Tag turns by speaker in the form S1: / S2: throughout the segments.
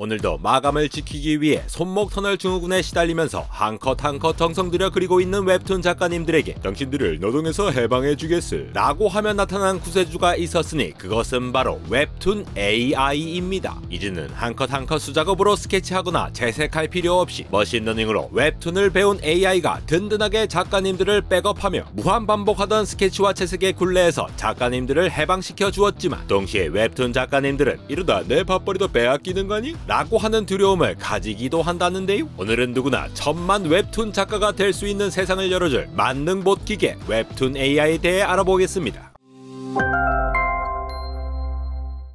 S1: 오늘도 마감을 지키기 위해 손목 터널 증후군에 시달리면서 한 컷 한 컷 정성 들여 그리고 있는 웹툰 작가님들에게 당신들을 노동에서 해방해주겠어 라고 하며 나타난 구세주가 있었으니 그것은 바로 웹툰 AI입니다. 이제는 한 컷 한 컷 수작업으로 스케치하거나 재색할 필요 없이 머신러닝으로 웹툰을 배운 AI가 든든하게 작가님들을 백업하며 무한 반복하던 스케치와 채색의 굴레에서 작가님들을 해방시켜 주었지만 동시에 웹툰 작가님들은 이러다 내 밥벌이도 빼앗기는 거니? 라고 하는 두려움을 가지기도 한다는데요. 오늘은 누구나 천만 웹툰 작가가 될 수 있는 세상을 열어줄 만능봇 기계 웹툰 AI에 대해 알아보겠습니다.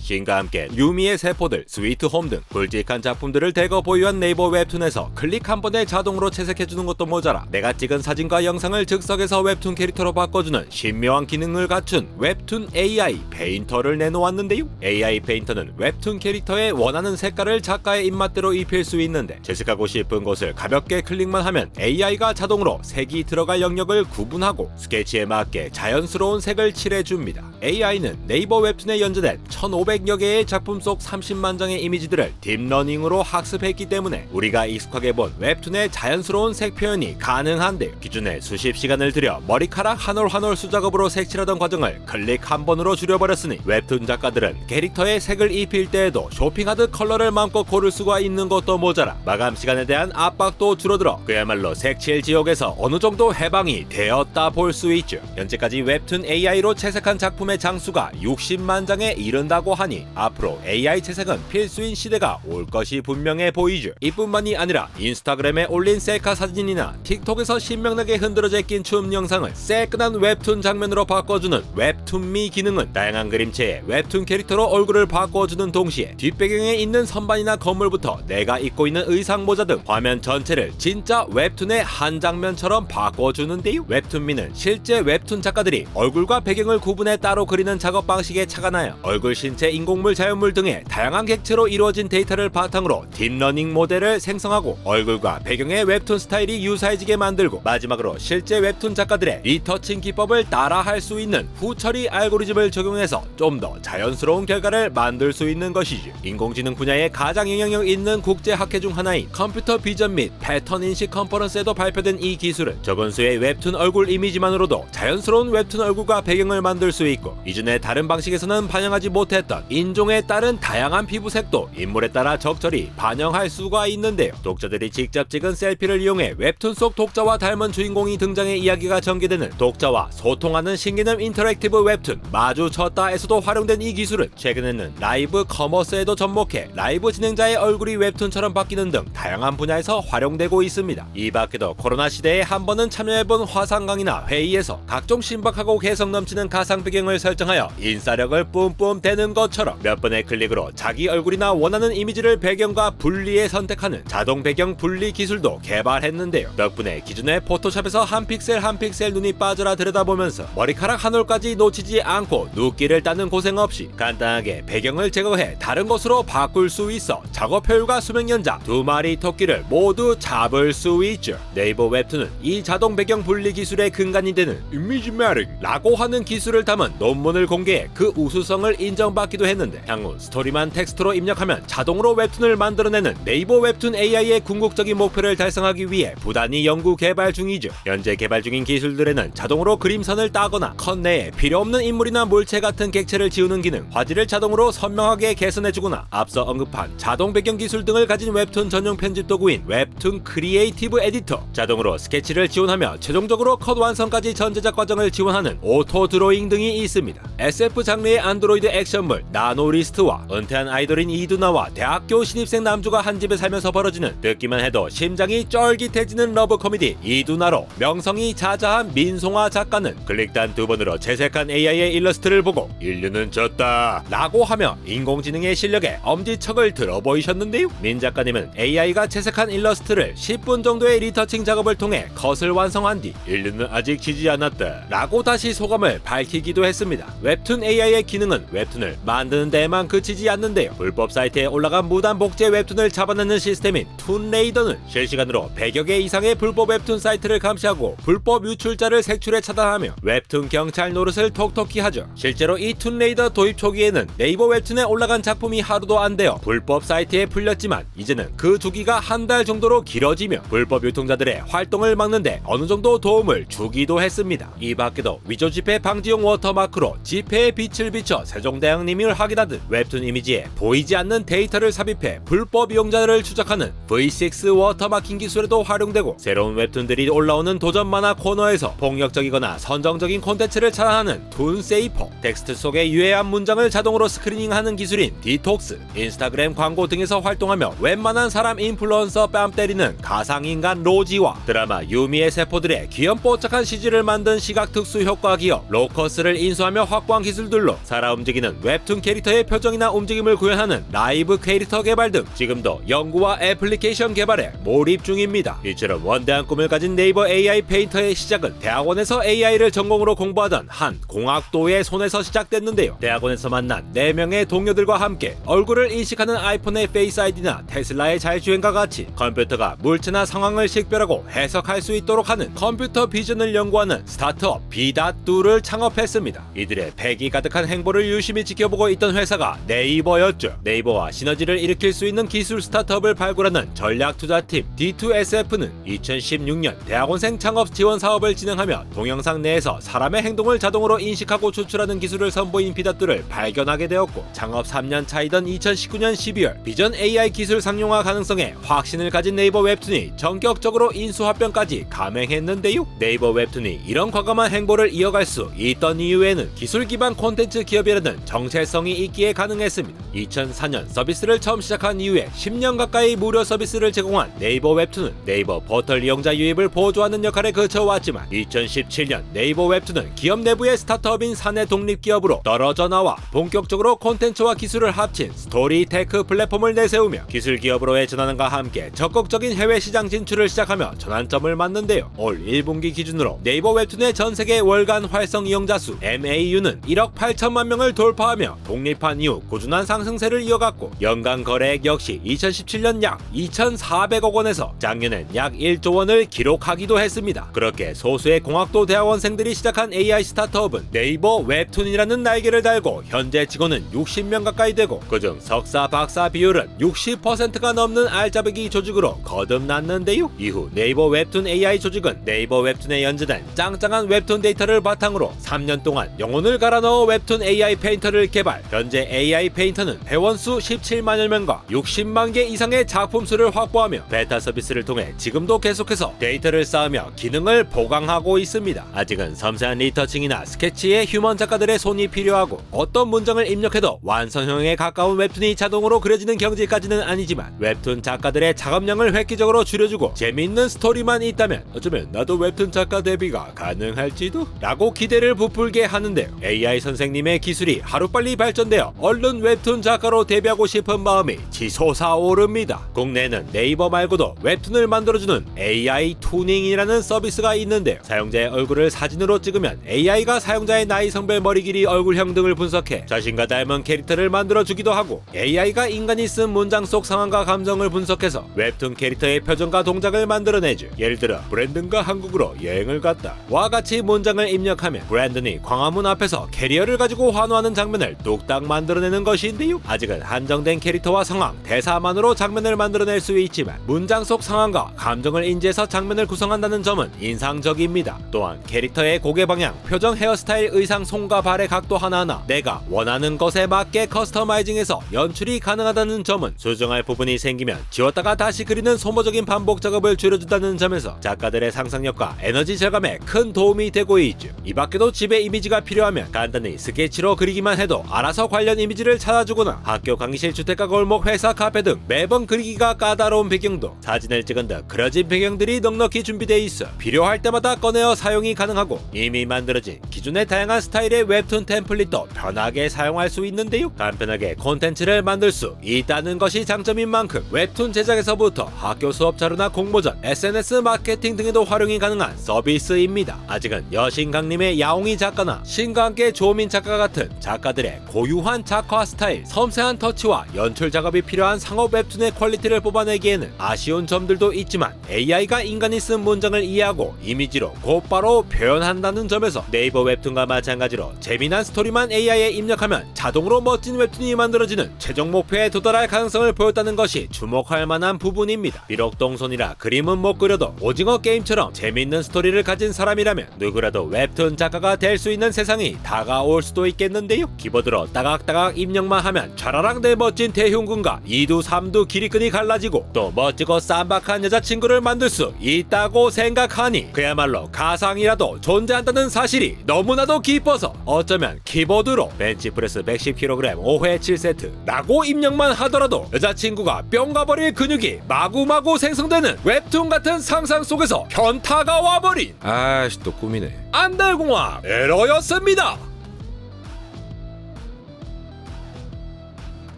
S1: 신과 함께 유미의 세포들, 스위트홈 등 굵직한 작품들을 대거 보유한 네이버 웹툰에서 클릭 한 번에 자동으로 채색해주는 것도 모자라 내가 찍은 사진과 영상을 즉석에서 웹툰 캐릭터로 바꿔주는 신묘한 기능을 갖춘 웹툰 AI 페인터를 내놓았는데요. AI 페인터는 웹툰 캐릭터에 원하는 색깔을 작가의 입맛대로 입힐 수 있는데 채색하고 싶은 곳을 가볍게 클릭만 하면 AI가 자동으로 색이 들어갈 영역을 구분하고 스케치에 맞게 자연스러운 색을 칠해줍니다. AI는 네이버 웹툰에 연재된 1500여 개의 작품 속 30만 장의 이미지들을 딥러닝으로 학습했기 때문에 우리가 익숙하게 본 웹툰의 자연스러운 색 표현이 가능한데요. 기존에 수십 시간을 들여 머리카락 한 올 한 올 수작업으로 색칠하던 과정을 클릭 한 번으로 줄여버렸으니 웹툰 작가들은 캐릭터에 색을 입힐 때에도 쇼핑하듯 컬러를 마음껏 고를 수가 있는 것도 모자라 마감 시간에 대한 압박도 줄어들어 그야말로 색칠 지옥에서 어느 정도 해방이 되었다 볼 수 있죠. 현재까지 웹툰 AI로 채색한 작품의 장수가 60만 장에 이른다고 하니 앞으로 AI 채색은 필수인 시대가 올 것이 분명해 보이죠. 이뿐만이 아니라 인스타그램에 올린 셀카 사진이나 틱톡에서 신명나게 흔들어져 낀 춤 영상을 새끈한 웹툰 장면으로 바꿔주는 웹툰미 기능은 다양한 그림체의 웹툰 캐릭터로 얼굴을 바꿔주는 동시에 뒷배경에 있는 선반이나 건물부터 내가 입고 있는 의상 모자 등 화면 전체를 진짜 웹툰의 한 장면처럼 바꿔주는데요. 웹툰미는 실제 웹툰 작가들이 얼굴과 배경을 구분해 따로 그리는 작업 방식에 착안하여 얼굴, 신체, 인공물, 자연물 등의 다양한 객체로 이루어진 데이터를 바탕으로 딥러닝 모델을 생성하고 얼굴과 배경의 웹툰 스타일이 유사해지게 만들고 마지막으로 실제 웹툰 작가들의 리터칭 기법을 따라할 수 있는 후처리 알고리즘을 적용해서 좀 더 자연스러운 결과를 만들 수 있는 것이죠. 인공지능 분야에 가장 영향력 있는 국제 학회 중 하나인 컴퓨터 비전 및 패턴 인식 컨퍼런스에도 발표된 이 기술은 적은 수의 웹툰 얼굴 이미지만으로도 자연스러운 웹툰 얼굴과 배경을 만들 수 있고 이전의 다른 방식에서는 반영하지 못했던 인종에 따른 다양한 피부색도 인물에 따라 적절히 반영할 수가 있는데요. 독자들이 직접 찍은 셀피를 이용해 웹툰 속 독자와 닮은 주인공이 등장해 이야기가 전개되는 독자와 소통하는 신개념 인터랙티브 웹툰 마주쳤다에서도 활용된 이 기술은 최근에는 라이브 커머스에도 접목해 라이브 진행자의 얼굴이 웹툰처럼 바뀌는 등 다양한 분야에서 활용되고 있습니다. 이 밖에도 코로나 시대에 한 번은 참여해본 화상 강의나 회의에서 각종 신박하고 개성 넘치는 가상 배경을 설정하여 인싸력을 뿜뿜 대는 것처럼 몇 번의 클릭으로 자기 얼굴이나 원하는 이미지를 배경과 분리해 선택하는 자동 배경 분리 기술도 개발했는데요. 덕분에 기존의 포토샵에서 한 픽셀 한 픽셀 눈이 빠져라 들여다보면서 머리카락 한 올까지 놓치지 않고 눕기를 따는 고생 없이 간단하게 배경을 제거해 다른 것으로 바꿀 수 있어 작업 효율과 수명 연장 두 마리 토끼를 모두 잡을 수 있죠. 네이버 웹툰은 이 자동 배경 분리 기술의 근간이 되는 이미지 매링라고 하는 기술을 담은 논문을 공개해 그 우수성을 인정받기도 했는데 향후 스토리만 텍스트로 입력하면 자동으로 웹툰을 만들어내는 네이버 웹툰 AI의 궁극적인 목표를 달성하기 위해 부단히 연구 개발 중이죠. 현재 개발 중인 기술들에는 자동으로 그림선을 따거나 컷 내에 필요없는 인물이나 물체 같은 객체를 지우는 기능, 화질을 자동으로 선명하게 개선해주거나 앞서 언급한 자동 배경 기술 등을 가진 웹툰 전용 편집 도구인 웹툰 크리에이티브 에디터, 자동으로 스케치를 지원하며 최종적으로 컷 완성까지 전 제작 과정을 지원하는 오토 드로잉 등이 있습니다. SF 장르의 안드로이드 액션물 나노리스트와 은퇴한 아이돌인 이두나와 대학교 신입생 남주가 한 집에 살면서 벌어지는 듣기만 해도 심장이 쫄깃해지는 러브 코미디 이두나로 명성이 자자한 민송아 작가는 클릭단 두 번으로 채색한 AI의 일러스트를 보고 인류는 졌다 라고 하며 인공지능의 실력에 엄지척을 들어보이셨는데요. 민 작가님은 AI가 채색한 일러스트를 10분 정도의 리터칭 작업을 통해 컷을 완성한 뒤 인류는 아직 지지 않았다 라고 다시 소감을 밝히기도 했습니다. 웹툰 AI의 기능은 웹툰을 만드는 데에만 그치지 않는데요. 불법 사이트에 올라간 무단 복제 웹툰을 잡아내는 시스템인 툰레이더는 실시간으로 100여 개 이상의 불법 웹툰 사이트를 감시하고 불법 유출자를 색출해 차단하며 웹툰 경찰 노릇을 톡톡히 하죠. 실제로 이 툰레이더 도입 초기에는 네이버 웹툰에 올라간 작품이 하루도 안 되어 불법 사이트에 풀렸지만 이제는 그 주기가 한 달 정도로 길어지며 불법 유통자들의 활동을 막는데 어느 정도 도움을 주기도 했습니다. 이 밖에도 위조 지폐 방지용 워터마크로 지폐에 빛을 비춰 세종대왕님을 확인하듯 웹툰 이미지에 보이지 않는 데이터를 삽입해 불법 이용자를 추적하는 V6 워터마킹 기술에도 활용되고 새로운 웹툰들이 올라오는 도전 만화 코너에서 폭력적이거나 선정적인 콘텐츠를 차단하는 툰세이퍼, 텍스트 속에 유해한 문장을 자동으로 스크리닝하는 기술인 디톡스, 인스타그램 광고 등에서 활동하며 웬만한 사람 인플루언서 뺨 때리는 가상인간 로지와 드라마 유미의 세포들의 귀염뽀짝한 CG를 만든 시각 특수 효과 기업 로커스를 인수하며 확보한 기술들로 살아 움직이는 웹툰 캐릭터의 표정이나 움직임을 구현하는 라이브 캐릭터 개발 등 지금도 연구와 애플리케이션 개발에 몰입 중입니다. 이처럼 원대한 꿈을 가진 네이버 AI 페인터의 시작은 대학원에서 AI를 전공으로 공부하던 한 공학도의 손에서 시작됐는데요. 대학원에서 만난 4명의 동료들과 함께 얼굴을 인식하는 아이폰의 페이스 아이디나 테슬라의 자율주행과 같이 컴퓨터가 물체나 상황을 식별하고 해석할 수 있도록 하는 컴퓨터 비전을 연구하는 스타트업 B.2를 창업했습니다. 이들의 패기 가득한 행보를 유심히 지켜보고 있던 회사가 네이버였죠. 네이버와 시너지를 일으킬 수 있는 기술 스타트업을 발굴하는 전략투자팀 D2SF는 2016년 대학원생 창업 지원 사업을 진행하며 동영상 내에서 사람의 행동을 자동으로 인식하고 추출하는 기술을 선보인 B.2를 발견하게 되었고 창업 3년 차이던 2019년 12월 비전 AI 기술 상용화 가능성에 확신을 가진 네이버 웹툰이 전격적으로 인수합병까지 감행했는데요. 네이버 웹툰이 이런 과감한 행보를 이어갈 수 있던 이유에는 기술 기반 콘텐츠 기업이라는 정체성이 있기에 가능했습니다. 2004년 서비스를 처음 시작한 이후에 10년 가까이 무료 서비스를 제공한 네이버 웹툰은 네이버 포털 이용자 유입을 보조하는 역할에 그쳐왔지만 2017년 네이버 웹툰은 기업 내부의 스타트업인 사내 독립기업으로 떨어져 나와 본격적으로 콘텐츠와 기술을 합친 스토리테크 플랫폼을 내세우며 기술 기업으로의 전환과 함께 적극적인 해외 시장 진출을 시작하며 전환점을 맞는데요. 올 1분기 기준으로 네이버 웹툰의 전세계 월간 활성 이용자 수 MAU는 1억 8천만 명을 돌파하며 독립한 이후 꾸준한 상승세를 이어갔고 연간 거래액 역시 2017년 약 2,400억 원에서 작년엔 약 1조 원을 기록하기도 했습니다. 그렇게 소수의 공학도 대학원생들이 시작한 AI 스타트업은 네이버 웹툰이라는 날개를 달고 현재 직원은 60명 가까이 되고 그중 석사 박사 비율은 60%가 넘는 알짜배기 조직으로 거듭났는데요. 이후 네이버 웹툰 AI 조직은 네이버 웹툰에 연재된 짱짱한 웹툰 데이터를 바탕으로 3년 동안 영혼을 갈아 넣어 웹툰 AI 페인터를 개발. 현재 AI 페인터는 회원수 17만여 명과 60만 개 이상의 작품 수를 확보하며 베타 서비스를 통해 지금도 계속해서 데이터를 쌓으며 기능을 보강하고 있습니다. 아직은 섬세한 리터칭이나 스케치에 휴먼 작가들의 손이 필요하고 어떤 문장을 입력해도 완성형에 가까운 웹툰이 자동으로 그려지는 경지까지는 아니지만 웹툰 작가들의 작업량을 획기적으로 줄여주고 재미있는 스토리만 있다면 어쩌면 나도 웹툰 작가 데뷔가 가능할지도? 라고 기대를 부풀게 하는데요. AI 선생님의 기술이 하루빨리 발전되어 얼른 웹툰 작가로 데뷔하고 싶은 마음이 치솟아오릅니다. 국내에는 네이버 말고도 웹툰을 만들어주는 AI 투닝이라는 서비스가 있는데요. 사용자의 얼굴을 사진으로 찍으면 AI가 사용자의 나이, 성별, 머리 길이, 얼굴형 등을 분석해 자신과 닮은 캐릭터를 만들어주기도 하고 AI가 인간이 쓴 문장 속 상황과 감정을 분석해서 웹툰 캐릭터의 표정과 동작을 만들어내죠. 예를 들어 브랜든과 한국으로 여행을 갔다 와 같이 문장을 입력하면 브랜든이 광화문 앞에서 캐리어를 가지고 환호하는 장면을 뚝딱 만들어내는 것인데요. 아직은 한정된 캐릭터와 상황, 대사만으로 장면을 만들어낼 수 있지만 문장 속 상황과 감정을 인지해서 장면을 구성한다는 점은 인상적입니다. 또한 캐릭터의 고개 방향, 표정, 헤어스타일, 의상, 손과 발의 각도 하나하나 내가 원하는 것에 맞게 커스터마이징해서 연출이 가능하다는 점은 수정할 부분이 생기면 지웠다가 다시 그리는 소모적인 반복 작업을 줄여준다는 점에서 작가들의 상상력과 에너지 절감에 큰 도움이 되고 있죠. 이 밖에도 집에 이미지가 필요하면 간단히 스케치로 그리기만 해도 알아서 관련 이미지를 찾아주거나 학교 강의실, 주택가, 골목, 회사, 카페 등 매번 그리기가 까다로운 배경도 사진을 찍은 듯 그려진 배경들이 넉넉히 준비되어 있어 필요할 때마다 꺼내어 사용이 가능하고 이미 만들어진 기존의 다양한 스타일의 웹툰 템플릿도 편하게 사용할 수 있는데요. 간편하게 콘텐츠를 만들 수 있다는 것이 장점인 만큼 웹툰 제작에서부터 학교 수업 자료나 공모전, SNS 마케팅 등에도 활용이 가능한 서비스입니다. 아직은 여신강림의 야옹이 작가나 신과 함께 조민 작가 같은 작가들의 웹툰의 고유한 작화 스타일, 섬세한 터치와 연출 작업이 필요한 상업 웹툰의 퀄리티를 뽑아내기에는 아쉬운 점들도 있지만 AI가 인간이 쓴 문장을 이해하고 이미지로 곧바로 표현한다는 점에서 네이버 웹툰과 마찬가지로 재미난 스토리만 AI에 입력하면 자동으로 멋진 웹툰이 만들어지는 최종 목표에 도달할 가능성을 보였다는 것이 주목할 만한 부분입니다. 비록 똥손이라 그림은 못 그려도 오징어 게임처럼 재미있는 스토리를 가진 사람이라면 누구라도 웹툰 작가가 될 수 있는 세상이 다가올 수도 있겠는데요. 키보드로 따각따각 입력만 하면 좌라락 내 멋진 대흉군과 2두 3두 길이끈이 갈라지고 또 멋지고 쌈박한 여자친구를 만들 수 있다고 생각하니 그야말로 가상이라도 존재한다는 사실이 너무나도 기뻐서 어쩌면 키보드로 벤치프레스 110kg 5회 7세트 라고 입력만 하더라도 여자친구가 뿅 가버릴 근육이 마구마구 생성되는 웹툰 같은 상상 속에서 현타가 와버린 아씨 또 꿈이네 안달공학 에러였습니다.